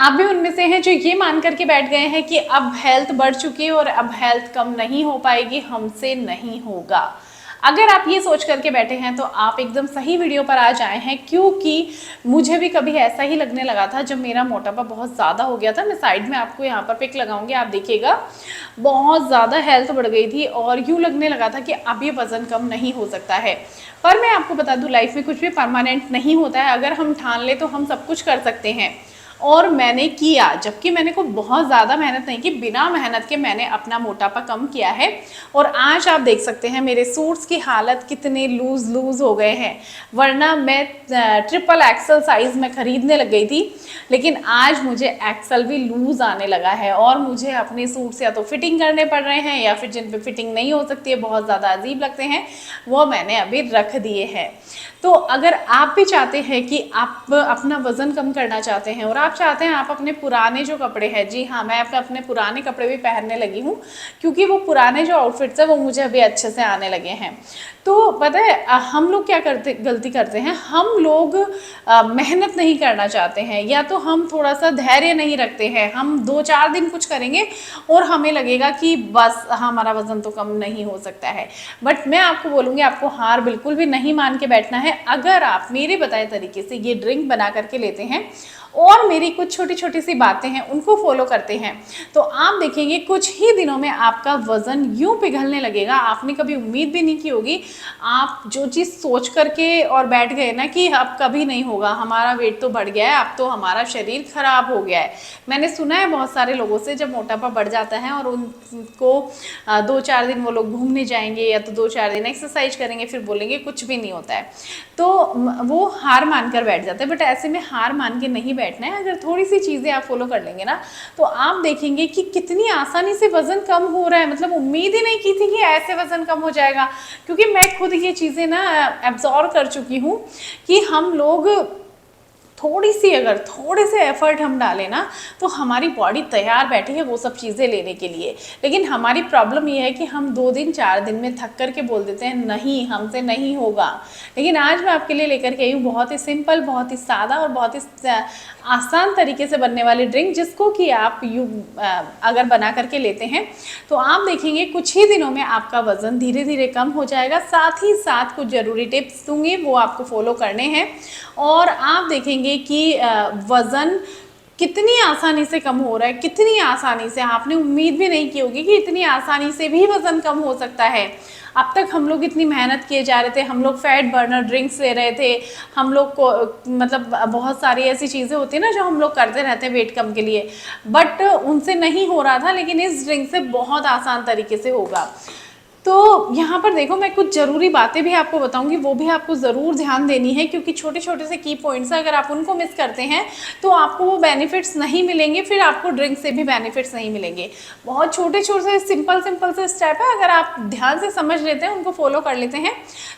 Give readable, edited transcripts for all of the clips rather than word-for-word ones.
आप भी उनमें से हैं जो ये मान करके बैठ गए हैं कि अब हेल्थ बढ़ चुकी है और अब हेल्थ कम नहीं हो पाएगी, हमसे नहीं होगा? अगर आप ये सोच करके बैठे हैं तो आप एकदम सही वीडियो पर आ जाए हैं, क्योंकि मुझे भी कभी ऐसा ही लगने लगा था जब मेरा मोटापा बहुत ज़्यादा हो गया था। मैं साइड में आपको यहाँ पर पिक लगाऊंगी, आप देखिएगा, बहुत ज़्यादा हेल्थ बढ़ गई थी और यूँ लगने लगा था कि अब ये वज़न कम नहीं हो सकता है। पर मैं आपको बता दूं, लाइफ में कुछ भी परमानेंट नहीं होता है। अगर हम ठान ले तो हम सब कुछ कर सकते हैं। और मैंने किया, जबकि मैंने को बहुत ज़्यादा मेहनत नहीं की, बिना मेहनत के मैंने अपना मोटापा कम किया है। और आज आप देख सकते हैं मेरे सूट्स की हालत कितने लूज हो गए हैं। वरना मैं ट्रिपल एक्सल साइज में खरीदने लग गई थी, लेकिन आज मुझे एक्सल भी लूज आने लगा है और मुझे अपने सूट्स या तो फिटिंग करने पड़ रहे हैं या फिर जिन पे फिटिंग नहीं हो सकती है, बहुत ज़्यादा अजीब लगते हैं, वो मैंने अभी रख दिए हैं। तो अगर आप भी चाहते हैं कि आप अपना वज़न कम करना चाहते हैं और आप चाहते हैं आप अपने पुराने जो कपड़े हैं, जी हाँ, मैं अपने पुराने कपड़े भी पहनने लगी हूँ, क्योंकि वो पुराने जो आउटफिट्स हैं वो मुझे अभी अच्छे से आने लगे हैं। तो पता है हम लोग क्या गलती करते हैं, हम लोग मेहनत नहीं करना चाहते हैं, या तो हम थोड़ा सा धैर्य नहीं रखते हैं। हम 2-4 दिन कुछ करेंगे और हमें लगेगा कि बस हमारा वज़न तो कम नहीं हो सकता है। बट मैं आपको बोलूँगी, आपको हार बिल्कुल भी नहीं मान के बैठना है। अगर आप मेरे बताए तरीके से ये ड्रिंक बना करके लेते हैं और मेरी कुछ छोटी छोटी सी बातें हैं उनको फॉलो करते हैं, तो आप देखेंगे कुछ ही दिनों में आपका वज़न यूं पिघलने लगेगा, आपने कभी उम्मीद भी नहीं की होगी। आप जो चीज़ सोच करके और बैठ गए ना कि अब कभी नहीं होगा, हमारा वेट तो बढ़ गया है, अब तो हमारा शरीर खराब हो गया है। मैंने सुना है बहुत सारे लोगों से, जब मोटापा बढ़ जाता है और उनको 2-4 दिन वो लोग घूमने जाएंगे या तो 2-4 दिन एक्सरसाइज करेंगे, फिर बोलेंगे कुछ भी नहीं होता है, तो वो हार मान कर बैठ जाते हैं। बट ऐसे में हार मान के नहीं बैठना है। अगर थोड़ी सी चीज़ें आप फॉलो कर लेंगे ना, तो आप देखेंगे कि कितनी आसानी से वज़न कम हो रहा है। मतलब उम्मीद ही नहीं की थी कि ऐसे वज़न कम हो जाएगा, क्योंकि मैं खुद ये चीज़ें ना एब्जॉर्व कर चुकी हूँ कि हम लोग अगर थोड़े से एफर्ट हम डालें ना, तो हमारी बॉडी तैयार बैठी है वो सब चीज़ें लेने के लिए। लेकिन हमारी प्रॉब्लम ये है कि हम 2 दिन 4 दिन में थक करके बोल देते हैं नहीं, हमसे नहीं होगा। लेकिन आज मैं आपके लिए लेकर के आई हूँ बहुत ही सिंपल, बहुत ही सादा और बहुत ही आसान तरीके से बनने वाली ड्रिंक, जिसको कि आप अगर बना करके लेते हैं तो आप देखेंगे कुछ ही दिनों में आपका वज़न धीरे धीरे कम हो जाएगा। साथ ही साथ कुछ ज़रूरी टिप्स दूंगी, वो आपको फॉलो करने हैं और आप देखेंगे कि वज़न कितनी आसानी से कम हो रहा है, कितनी आसानी से। आपने उम्मीद भी नहीं की होगी कि इतनी आसानी से भी वज़न कम हो सकता है। अब तक हम लोग इतनी मेहनत किए जा रहे थे, हम लोग फैट बर्नर ड्रिंक्स ले रहे थे, हम लोग को मतलब बहुत सारी ऐसी चीज़ें होती हैं ना जो हम लोग करते रहते हैं वेट कम के लिए, बट उनसे नहीं हो रहा था। लेकिन इस ड्रिंक से बहुत आसान तरीके से होगा। तो यहाँ पर देखो, मैं कुछ ज़रूरी बातें भी आपको बताऊंगी, वो भी आपको ज़रूर ध्यान देनी है, क्योंकि छोटे छोटे से की पॉइंट्स अगर आप उनको मिस करते हैं तो आपको वो बेनिफिट्स नहीं मिलेंगे, फिर आपको ड्रिंक से भी बेनिफिट्स नहीं मिलेंगे। बहुत छोटे छोटे सिंपल से स्टेप है, अगर आप ध्यान से समझ लेते हैं, उनको फॉलो कर लेते हैं,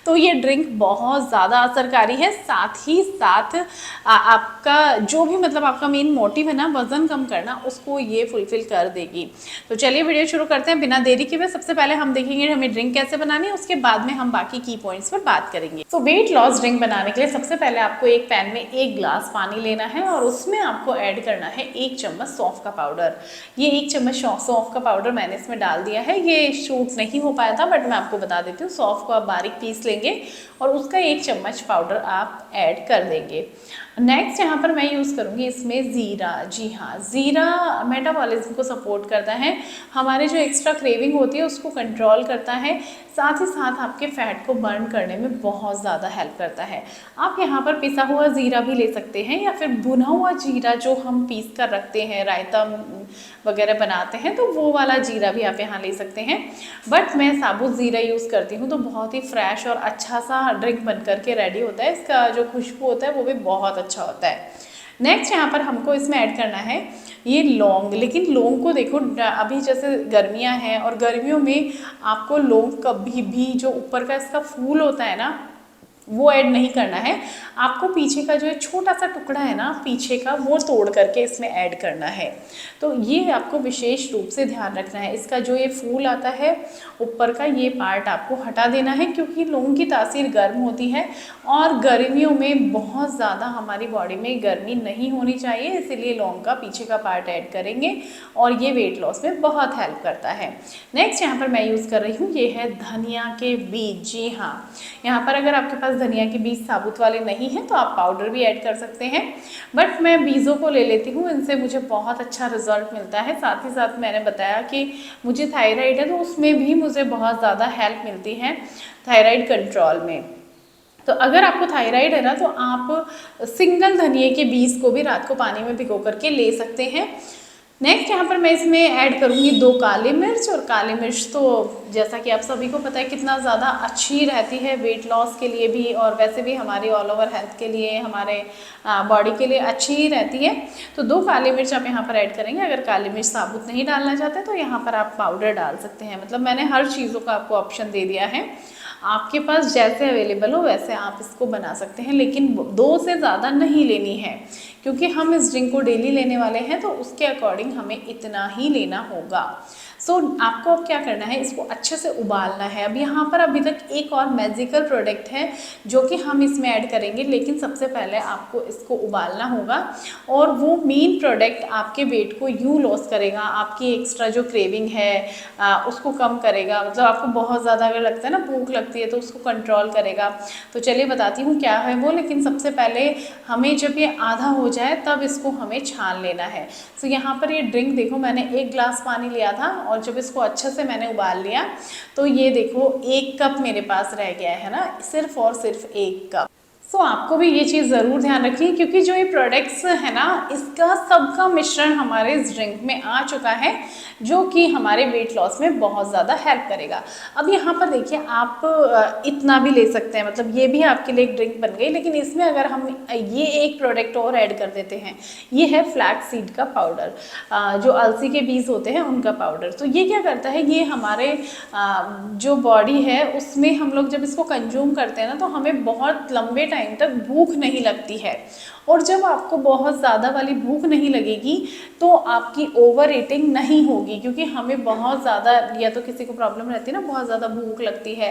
तो ये ड्रिंक बहुत ज़्यादा असरकारी है। साथ ही साथ आपका जो भी मतलब आपका मेन मोटिव है ना वज़न कम करना, उसको ये फुलफिल कर देगी। तो चलिए वीडियो शुरू करते हैं बिना देरी के। सबसे पहले हम देखेंगे हमें ड्रिंक कैसे बनानी है, उसके बाद में हम बाकी की पॉइंट्स पर बात करेंगे। तो वेट लॉस ड्रिंक बनाने के लिए सबसे पहले आपको एक पैन में 1 गिलास पानी लेना है और उसमें आपको ऐड करना है 1 चम्मच सौंफ का पाउडर। ये 1 चम्मच सौंफ का पाउडर मैंने इसमें डाल दिया है। ये शूट नहीं हो पाया था, बट मैं आपको बता देती हूँ। सौंफ को आप बारीक पीस लेंगे और उसका 1 चम्मच पाउडर आप ऐड कर देंगे। नेक्स्ट यहाँ पर मैं यूज़ करूँगी इसमें ज़ीरा। जी हाँ, ज़ीरा मेटाबॉलिज्म को सपोर्ट करता है, हमारे जो एक्स्ट्रा क्रेविंग होती है उसको कंट्रोल करता है, साथ ही साथ आपके फैट को बर्न करने में बहुत ज़्यादा हेल्प करता है। आप यहाँ पर पिसा हुआ ज़ीरा भी ले सकते हैं या फिर भुना हुआ जीरा जो हम पीस कर रखते हैं, रायता वगैरह बनाते हैं, तो वो वाला जीरा भी आप यहाँ ले सकते हैं। बट मैं साबुत ज़ीरा यूज़ करती हूँ, तो बहुत ही फ्रेश और अच्छा सा ड्रिंक बन करके रेडी होता है। इसका जो खुशबू होता है वो भी बहुत अच्छा होता है। नेक्स्ट यहाँ पर हमको इसमें ऐड करना है ये लौंग। लेकिन लौंग को देखो, अभी जैसे गर्मियाँ हैं और गर्मियों में आपको लौंग कभी भी जो ऊपर का इसका फूल होता है ना, वो ऐड नहीं करना है। आपको पीछे का जो है छोटा सा टुकड़ा है ना पीछे का, वो तोड़ करके इसमें ऐड करना है। तो ये आपको विशेष रूप से ध्यान रखना है। इसका जो ये फूल आता है ऊपर का, ये पार्ट आपको हटा देना है, क्योंकि लौंग की तासीर गर्म होती है और गर्मियों में बहुत ज़्यादा हमारी बॉडी में गर्मी नहीं होनी चाहिए, इसीलिए लौंग का पीछे का पार्ट ऐड करेंगे और ये वेट लॉस में बहुत हेल्प करता है। नेक्स्ट यहाँ पर मैं यूज़ कर रही हूँ, ये है धनिया के बीज। जी हाँ, यहाँ पर अगर आपके पास धनिया के बीज साबुत वाले नहीं हैं तो आप पाउडर भी ऐड कर सकते हैं, बट मैं बीजों को ले लेती हूँ, इनसे मुझे बहुत अच्छा रिजल्ट मिलता है। साथ ही साथ मैंने बताया कि मुझे थायराइड है, तो उसमें भी मुझे बहुत ज़्यादा हेल्प मिलती है थायराइड कंट्रोल में। तो अगर आपको थायराइड है ना, तो आप सिंगल धनिए के बीज को भी रात को पानी में भिगो करके ले सकते हैं। नेक्स्ट यहाँ पर मैं इसमें ऐड करूँगी 2 काली मिर्च, और काली मिर्च तो जैसा कि आप सभी को पता है कितना ज़्यादा अच्छी रहती है वेट लॉस के लिए भी, और वैसे भी हमारी ऑल ओवर हेल्थ के लिए, हमारे बॉडी के लिए अच्छी ही रहती है। तो 2 काली मिर्च आप यहाँ पर ऐड करेंगे। अगर काली मिर्च साबुत नहीं डालना चाहते तो यहाँ पर आप पाउडर डाल सकते हैं। मतलब मैंने हर चीज़ों का आपको ऑप्शन दे दिया है, आपके पास जैसे अवेलेबल हो वैसे आप इसको बना सकते हैं, लेकिन 2 से ज़्यादा नहीं लेनी है, क्योंकि हम इस ड्रिंक को डेली लेने वाले हैं, तो उसके अकॉर्डिंग हमें इतना ही लेना होगा। सो आपको अब क्या करना है, इसको अच्छे से उबालना है। अब यहाँ पर अभी तक एक और मैजिकल प्रोडक्ट है जो कि हम इसमें ऐड करेंगे, लेकिन सबसे पहले आपको इसको उबालना होगा, और वो मेन प्रोडक्ट आपके वेट को यूँ लॉस करेगा, आपकी एक्स्ट्रा जो क्रेविंग है उसको कम करेगा। मतलब आपको बहुत ज़्यादा अगर लगता है ना, भूख लगती है, तो उसको कंट्रोल करेगा। तो चलिए बताती हूँ क्या है वो, लेकिन सबसे पहले हमें जब ये आधा हो जाए तब इसको हमें छान लेना है। तो यहाँ पर ये ड्रिंक देखो, मैंने 1 गिलास पानी लिया था, और जब इसको अच्छे से मैंने उबाल लिया तो ये देखो 1 कप मेरे पास रह गया है ना, सिर्फ और सिर्फ 1 कप। सो आपको भी ये चीज़ ज़रूर ध्यान रखनी है, क्योंकि जो ये प्रोडक्ट्स है ना, इसका सबका मिश्रण हमारे इस ड्रिंक में आ चुका है, जो कि हमारे वेट लॉस में बहुत ज़्यादा हेल्प करेगा। अब यहाँ पर देखिए, आप इतना भी ले सकते हैं, मतलब ये भी आपके लिए एक ड्रिंक बन गई, लेकिन इसमें अगर हम ये एक प्रोडक्ट और ऐड कर देते हैं, ये है फ्लैक्स सीड का पाउडर, जो अलसी के बीज होते हैं उनका पाउडर। तो ये क्या करता है, ये हमारे जो बॉडी है उसमें हम लोग जब इसको कंज्यूम करते हैं ना, तो हमें बहुत लंबे टाइम तक भूख नहीं लगती है। और जब आपको बहुत ज़्यादा वाली भूख नहीं लगेगी तो आपकी ओवर ईटिंग नहीं होगी, क्योंकि हमें बहुत ज़्यादा, या तो किसी को प्रॉब्लम रहती है ना, बहुत ज़्यादा भूख लगती है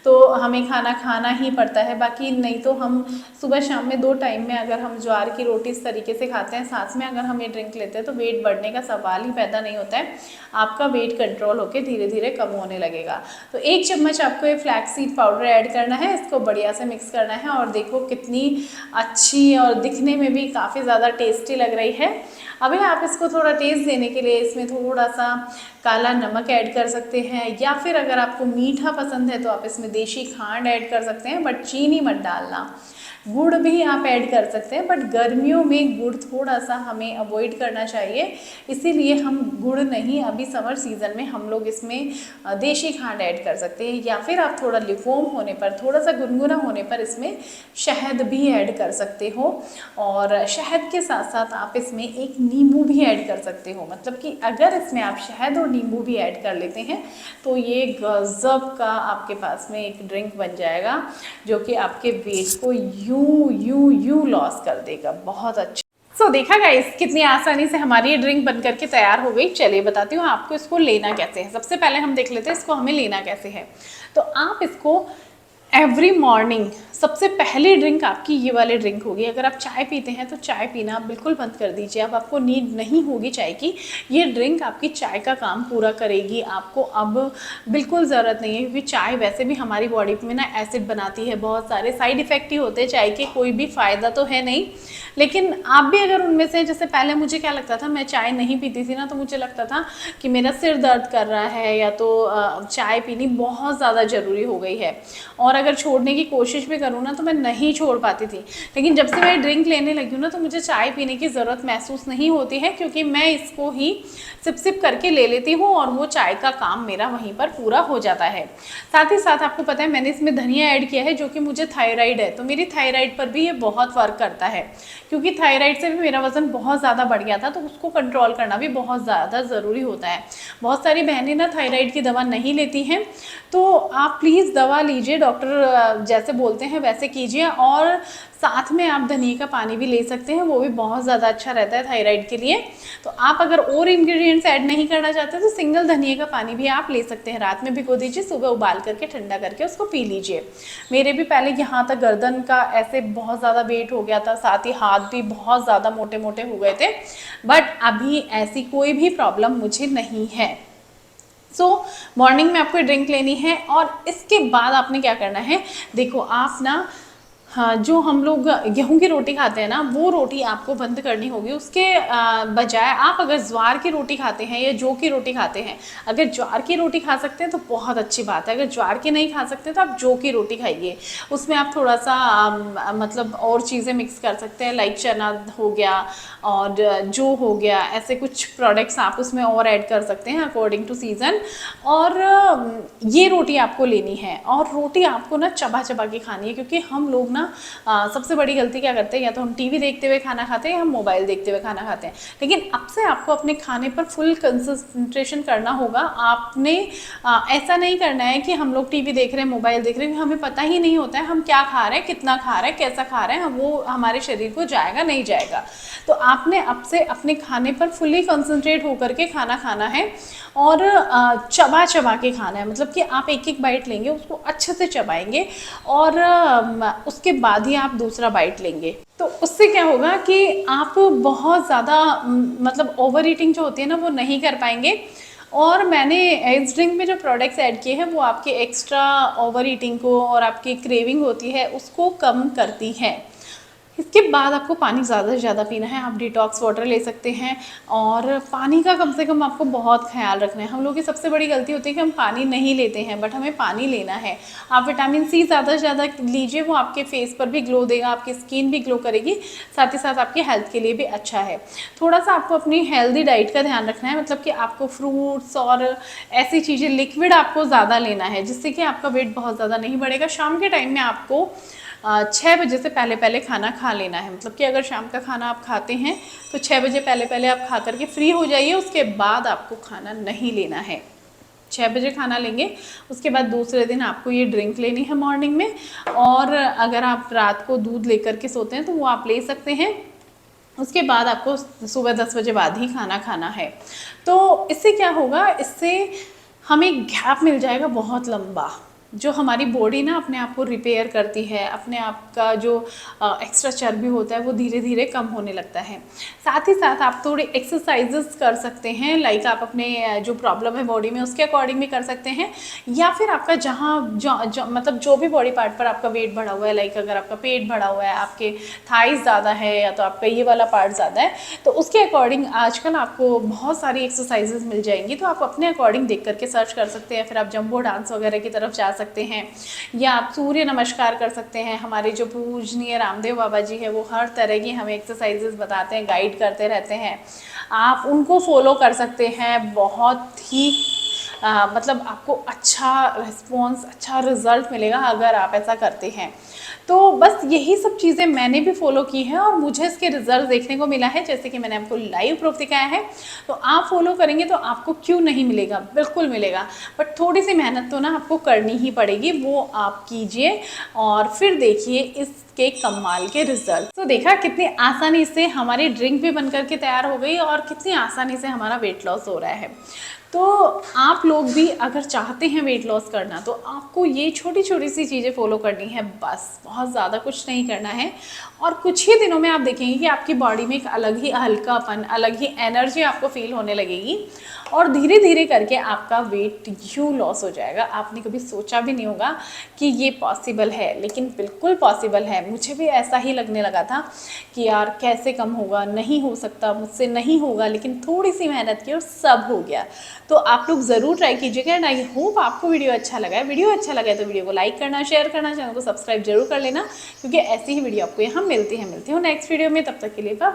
तो हमें खाना खाना ही पड़ता है। बाकी नहीं तो हम सुबह शाम में 2 टाइम में अगर हम ज्वार की रोटी इस तरीके से खाते हैं, साथ में अगर हम ये ड्रिंक लेते हैं, तो वेट बढ़ने का सवाल ही पैदा नहीं होता है। आपका वेट कंट्रोल होकर धीरे धीरे कम होने लगेगा। तो 1 चम्मच आपको ये फ्लैक्स सीड पाउडर ऐड करना है, इसको बढ़िया से मिक्स करना है, और देखो कितनी अच्छी और दिखने में भी काफ़ी ज़्यादा टेस्टी लग रही है। अभी आप इसको थोड़ा टेस्ट देने के लिए इसमें थोड़ा सा काला नमक ऐड कर सकते हैं, या फिर अगर आपको मीठा पसंद है तो आप इसमें देशी खांड ऐड कर सकते हैं, बट चीनी मत डालना। गुड़ भी आप ऐड कर सकते हैं, बट गर्मियों में गुड़ थोड़ा सा हमें अवॉइड करना चाहिए, इसीलिए हम गुड़ नहीं, अभी समर सीज़न में हम लोग इसमें देशी खांड ऐड कर सकते हैं, या फिर आप थोड़ा लिफोम होने पर, थोड़ा सा गुनगुना होने पर इसमें शहद भी ऐड कर सकते हो। और शहद के साथ साथ आप इसमें एक नींबू भी ऐड कर सकते हो। मतलब कि अगर इसमें आप शहद और नींबू भी ऐड कर लेते हैं तो ये गजब का आपके पास में एक ड्रिंक बन जाएगा, जो कि आपके वेट को यू लॉस कर देगा। बहुत अच्छा। सो देखा गाइस, कितनी आसानी से हमारी ये ड्रिंक बन करके तैयार हो गई। चलिए बताती हूँ आपको इसको लेना कैसे है। सबसे पहले हम देख लेते हैं इसको हमें लेना कैसे है। तो आप इसको एवरी मॉर्निंग, सबसे पहली ड्रिंक आपकी ये वाली ड्रिंक होगी। अगर आप चाय पीते हैं तो चाय पीना आप बिल्कुल बंद कर दीजिए, अब आपको नीड नहीं होगी चाय की। ये ड्रिंक आपकी चाय का काम पूरा करेगी, आपको अब बिल्कुल ज़रूरत नहीं है, क्योंकि चाय वैसे भी हमारी बॉडी में ना एसिड बनाती है, बहुत सारे साइड इफ़ेक्ट ही होते हैं चाय के, कोई भी फ़ायदा तो है नहीं। लेकिन आप भी अगर उनमें से, जैसे पहले मुझे क्या लगता था, मैं चाय नहीं पीती थी ना, तो मुझे लगता था कि मेरा सिर दर्द कर रहा है, या तो चाय पीनी बहुत ज़्यादा ज़रूरी हो गई है, और अगर छोड़ने की कोशिश भी करूँ ना तो मैं नहीं छोड़ पाती थी। लेकिन जब से मैं ड्रिंक लेने लगी हूँ ना, तो मुझे चाय पीने की ज़रूरत महसूस नहीं होती है, क्योंकि मैं इसको ही सिप सिप करके ले लेती हूँ, और वो चाय का काम मेरा वहीं पर पूरा हो जाता है। साथ ही साथ आपको पता है मैंने इसमें धनिया ऐड किया है, जो कि मुझे थायराइड है, तो मेरी थायराइड पर भी ये बहुत वर्क करता है, क्योंकि थायराइड से भी मेरा वज़न बहुत ज़्यादा बढ़ गया था, तो उसको कंट्रोल करना भी बहुत ज़्यादा ज़रूरी होता है। बहुत सारी बहनें ना थायराइड की दवा नहीं लेती हैं, तो आप प्लीज़ दवा लीजिए, डॉक्टर जैसे बोलते हैं वैसे कीजिए, और साथ में आप धनिया का पानी भी ले सकते हैं, वो भी बहुत ज़्यादा अच्छा रहता है थायराइड के लिए। तो आप अगर और इंग्रेडिएंट्स ऐड नहीं करना चाहते तो सिंगल धनिया का पानी भी आप ले सकते हैं। रात में भिगो दीजिए, सुबह उबाल करके ठंडा करके उसको पी लीजिए। मेरे भी पहले यहाँ तक गर्दन का ऐसे बहुत ज़्यादा वेट हो गया था, साथ ही हाथ भी बहुत ज़्यादा मोटे मोटे हो गए थे, बट अभी ऐसी कोई भी प्रॉब्लम मुझे नहीं है। मॉर्निंग में आपको ड्रिंक लेनी है, और इसके बाद आपने क्या करना है, देखो आप ना, हाँ, जो हम लोग गेहूं की रोटी खाते हैं ना, वो रोटी आपको बंद करनी होगी। उसके बजाय आप अगर ज्वार की रोटी खाते हैं या जौ की रोटी खाते हैं, अगर ज्वार की रोटी खा सकते हैं तो बहुत अच्छी बात है। अगर ज्वार की नहीं खा सकते तो आप जौ की रोटी खाइए। उसमें आप थोड़ा सा मतलब और चीज़ें मिक्स कर सकते हैं, लाइक चना हो गया और जौ हो गया, ऐसे कुछ प्रोडक्ट्स आप उसमें और ऐड कर सकते हैं अकॉर्डिंग टू सीज़न। और ये रोटी आपको लेनी है, और रोटी आपको ना चबा चबा के खानी है, क्योंकि हम लोग ना सबसे बड़ी गलती क्या करते हैं, या तो हम टीवी देखते हुए खाना खाते हैं या हम मोबाइल देखते हुए खाना खाते हैं। लेकिन अब से आपको अपने खाने पर फुल कंसंट्रेशन करना होगा। आपने ऐसा नहीं करना है कि हम लोग टीवी देख रहे हैं, मोबाइल देख रहे हैं, हमें पता ही नहीं होता है हम क्या खा रहे हैं, कितना खा रहे हैं, कैसा खा रहे हैं, वो हमारे शरीर को जाएगा नहीं जाएगा। तो आपने अब से अपने खाने पर फुली कंसंट्रेट होकर के खाना खाना है, और चबा चबा के खाना है। मतलब कि आप एक एक बाइट लेंगे, उसको अच्छे से चबाएंगे, और उसके बाद ही आप दूसरा बाइट लेंगे। तो उससे क्या होगा कि आप बहुत ज़्यादा मतलब ओवर ईटिंग जो होती है ना, वो नहीं कर पाएंगे। और मैंने इस ड्रिंक में जो प्रोडक्ट्स ऐड किए हैं, वो आपके एक्स्ट्रा ओवर ईटिंग को और आपकी क्रेविंग होती है उसको कम करती है। इसके बाद आपको पानी ज़्यादा से ज़्यादा पीना है। आप डिटॉक्स वाटर ले सकते हैं, और पानी का कम से कम आपको बहुत ख्याल रखना है। हम लोग की सबसे बड़ी गलती होती है कि हम पानी नहीं लेते हैं, बट हमें पानी लेना है। आप विटामिन सी ज़्यादा से ज़्यादा लीजिए, वो आपके फेस पर भी ग्लो देगा, आपकी स्किन भी ग्लो करेगी, साथ ही साथ आपकी हेल्थ के लिए भी अच्छा है। थोड़ा सा आपको अपनी हेल्दी डाइट का ध्यान रखना है, मतलब कि आपको फ्रूट्स और ऐसी चीज़ें, लिक्विड आपको ज़्यादा लेना है, जिससे कि आपका वेट बहुत ज़्यादा नहीं बढ़ेगा। शाम के टाइम में आपको 6 बजे से पहले पहले खाना खा लेना है। मतलब कि अगर शाम का खाना आप खाते हैं तो 6 बजे पहले पहले आप खा करके फ्री हो जाइए, उसके बाद आपको खाना नहीं लेना है। 6 बजे खाना लेंगे, उसके बाद दूसरे दिन आपको ये ड्रिंक लेनी है मॉर्निंग में। और अगर आप रात को दूध लेकर के सोते हैं तो वो आप ले सकते हैं। उसके बाद आपको सुबह 10 बजे बाद ही खाना खाना है। तो इससे क्या होगा, इससे हमें गैप मिल जाएगा बहुत लंबा, जो हमारी बॉडी ना अपने आप को रिपेयर करती है, अपने आप का जो एक्स्ट्रा चर्बी होता है वो धीरे धीरे कम होने लगता है। साथ ही साथ आप थोड़ी एक्सरसाइजेस कर सकते हैं, लाइक आप अपने जो प्रॉब्लम है बॉडी में उसके अकॉर्डिंग भी कर सकते हैं, या फिर आपका जहाँ मतलब जो भी बॉडी पार्ट पर आपका वेट बढ़ा हुआ है, लाइक अगर आपका पेट बढ़ा हुआ है, आपके थाइस ज़्यादा है, या तो आपका ये वाला पार्ट ज़्यादा है, तो उसके अकॉर्डिंग आजकल आपको बहुत सारी एक्सरसाइजेज मिल जाएंगी। तो आप अपने अकॉर्डिंग देख करके सर्च कर सकते हैं। फिर आप जंबो डांस वगैरह की तरफ जा सकते हैं, या आप सूर्य नमस्कार कर सकते हैं। हमारे जो पूजनीय रामदेव बाबा जी है, वो हर तरह की हमें एक्सरसाइजेस बताते हैं, गाइड करते रहते हैं, आप उनको फॉलो कर सकते हैं। बहुत ही मतलब आपको अच्छा रिस्पॉन्स, अच्छा रिजल्ट मिलेगा अगर आप ऐसा करते हैं। तो बस यही सब चीज़ें मैंने भी फॉलो की हैं, और मुझे इसके रिजल्ट देखने को मिला है, जैसे कि मैंने आपको लाइव प्रूफ दिखाया है। तो आप फॉलो करेंगे तो आपको क्यों नहीं मिलेगा, बिल्कुल मिलेगा, बट थोड़ी सी मेहनत तो ना आपको करनी ही पड़ेगी, वो आप कीजिए और फिर देखिए इसके कमाल के रिजल्ट। तो देखा कितनी आसानी से हमारी ड्रिंक भी बनकर के तैयार हो गई, और कितनी आसानी से हमारा वेट लॉस हो रहा है। तो आप लोग भी अगर चाहते हैं वेट लॉस करना, तो आपको ये छोटी छोटी सी चीज़ें फॉलो करनी है, बस बहुत ज़्यादा कुछ नहीं करना है। और कुछ ही दिनों में आप देखेंगे कि आपकी बॉडी में एक अलग ही हल्कापन, अलग ही एनर्जी आपको फील होने लगेगी, और धीरे धीरे करके आपका वेट यूँ लॉस हो जाएगा। आपने कभी सोचा भी नहीं होगा कि ये पॉसिबल है, लेकिन बिल्कुल पॉसिबल है। मुझे भी ऐसा ही लगने लगा था कि यार कैसे कम होगा, नहीं हो सकता, मुझसे नहीं होगा, लेकिन थोड़ी सी मेहनत की और सब हो गया। तो आप लोग ज़रूर ट्राई कीजिएगा, एंड आई होप आपको वीडियो अच्छा लगा है। वीडियो अच्छा लगा है तो वीडियो को लाइक करना, शेयर करना, चैनल को सब्सक्राइब जरूर कर लेना, क्योंकि ऐसी ही वीडियो आपको यहाँ मिलती है नेक्स्ट वीडियो में। तब तक के लिए बाय।